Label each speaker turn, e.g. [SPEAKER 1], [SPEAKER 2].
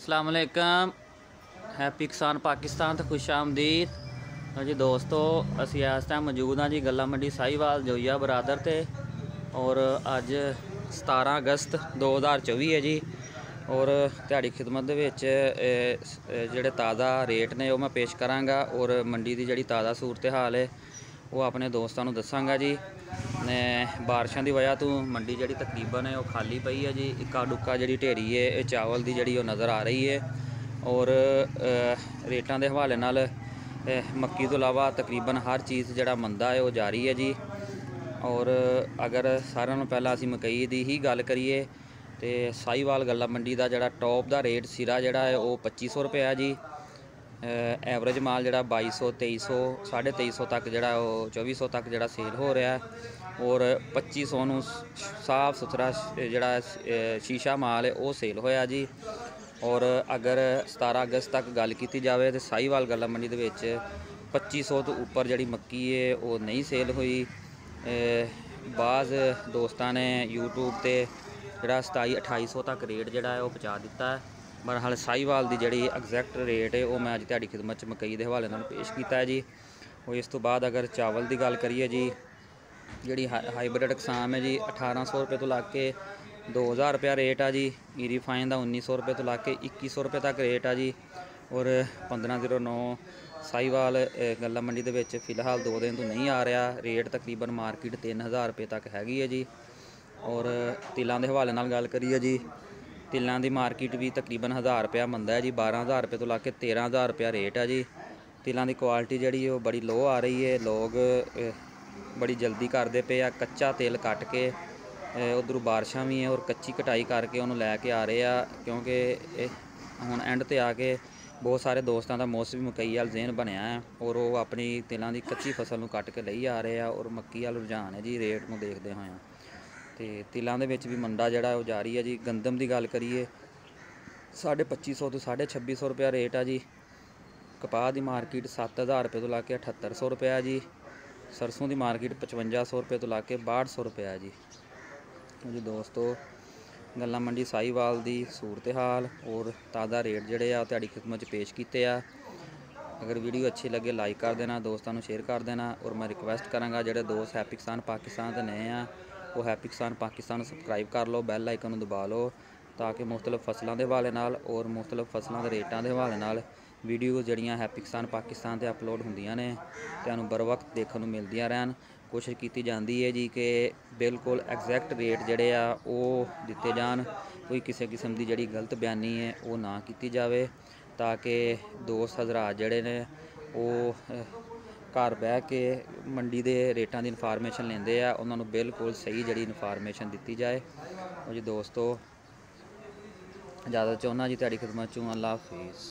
[SPEAKER 1] अस्सलाम वालेकुम। हैप्पी किसान पाकिस्तान तो खुश आमदीद जी दोस्तों। असी इस टाइम मौजूद हाँ जी गल्ला मंडी साहिवाल जोइया बरादर ते और अज 17 अगस्त 2024 है जी। और दिहाड़ी खिदमत जोड़े ताज़ा रेट ने मैं पेश कराँगा और मंडी की जी ताज़ा सूरत हाल है वो अपने दोस्तों को दसांगा जी। ने बारिशों की वजह तो मंडी जी तकरीबन है वो खाली पई है जी। इक्का दुक्का जी ढेरी है ये चावल की जी नज़र आ रही है। और रेटां के हवाले नाल मक्की तो इलावा तकरीबन हर चीज़ जड़ा मंदा है वो जारी है जी। और अगर सारे नालों पहला असीं मकई की ही गल करिए तो साहिवाल गल्ला मंडी का जड़ा टॉप का रेट सिरा जड़ा है वो 2500 रुपया जी। एवरेज माल जड़ा 2200 2300 2350 तक जड़ा वो 2400 तक जड़ा सेल हो रहा है। और 2500 नूं साफ सुथरा जड़ा शीशा माल है वो सेल होया जी। और अगर 17 अगस्त तक गल की जाए तो साहिवाल गल्ला मंडी दे विच 2500 तो उपर जड़ी मक्की है वो नहीं सेल हुई। बाज़ दोस्तों ने यूट्यूब पर जड़ा 2700-2800 तक रेट जड़ा है वो पहुँचा दिता है। बहरहाल साहिवाल की जी एग्जैक्ट रेट है वो मैं अज दिहाड़ी खिदमत मकई के हवाले नाल पेश किया है जी। और इस तो बाद अगर चावल की गल करिए जी जी हाईब्रिड किसान है जी 1800 रुपये तो लग के 2000 रुपया रेट आ जी। ई रिफाइन का 1900 रुपये तो लग के 2100 रुपये तक रेट आ जी। और 1509 साहिवाल गल्ला मंडी के विच फिलहाल 2 दिन तो नहीं आ रहा रेट। तकरीबन मार्केट 3000 रुपये तक हैगी है जी। और तिलों के हवाले नाल गल करिए जी तिलों की मार्केट भी तकरीबन 1000 रुपया मंदा है जी। 12000 रुपये तो लग के 13000 रुपया रेट है जी। तिलों की क्वालिटी जी वो बड़ी लो आ रही है। लोग बड़ी जल्दी करते पे आ कच्चा तेल कट के उधरों बारिशां भी है और कच्ची कटाई करके उन्होंने लैके आ रहे हैं। क्योंकि हुण एंड ते आके बहुत सारे दोस्तों का मौसमी मकई वाल ज़हन बनया है और वो अपनी तिलों की कच्ची फसल को कट के लई आ रहे हैं। और मक्की वाल रुझान है जी रेट में देखते हुए तो तिलों के भी मंदा जड़ा वो जारी है जी। गंदम की गल करिए 2550 तो 2650 रुपया रेट है जी। कपाह की मार्केट 7000 रुपये तो लग के 7800 रुपया है जी। सरसों की मार्केट 5500 रुपये तो लग के 6200 रुपया है जी। जी दोस्तों गल्ला मंडी साहिवाल की सूरत हाल और ताज़ा रेट जोड़े आ दिहाड़ी खिदमत पेश किए आ। अगर वीडियो अच्छी लगे लाइक कर देना, दोस्तों को शेयर कर देना। और मैं रिक्वेस्ट कराँगा जोड़े दोस्त हैप्पी किसान पाकिस्तान के नए हैं वो हैप्पी किसान पाकिस्तान सबसक्राइब कर लो, बैल आइकन दबा लो ताकि मुख्तलिफ फसलों के हवाले नाल और मुख्तलिफ फसलों के रेटों के हवाले नाल वीडियो जड़ियाँ हैप्पी किसान पाकिस्तान से अपलोड होंदियां ने तुहानूं बर वक्त देखने को मिलदियां रहन। कोशिश की जाती है जी कि बिल्कुल एग्जैक्ट रेट जोड़े आ वो दिते जान। कोई किसी किस्म की जी गलत बयानी है वो ना की जाए ताकि दोस्त हजरात जोड़े ने वो घर बह के मंडी के रेटां की इनफॉर्मेशन लेंदे आ उन्होंने बिल्कुल सही जी इनफॉर्मेशन दी जाए। और जी दोस्तों इजाज़त चाहुंदा जी दिहाड़ी खिदमत चों। अल्लाह हाफिज़।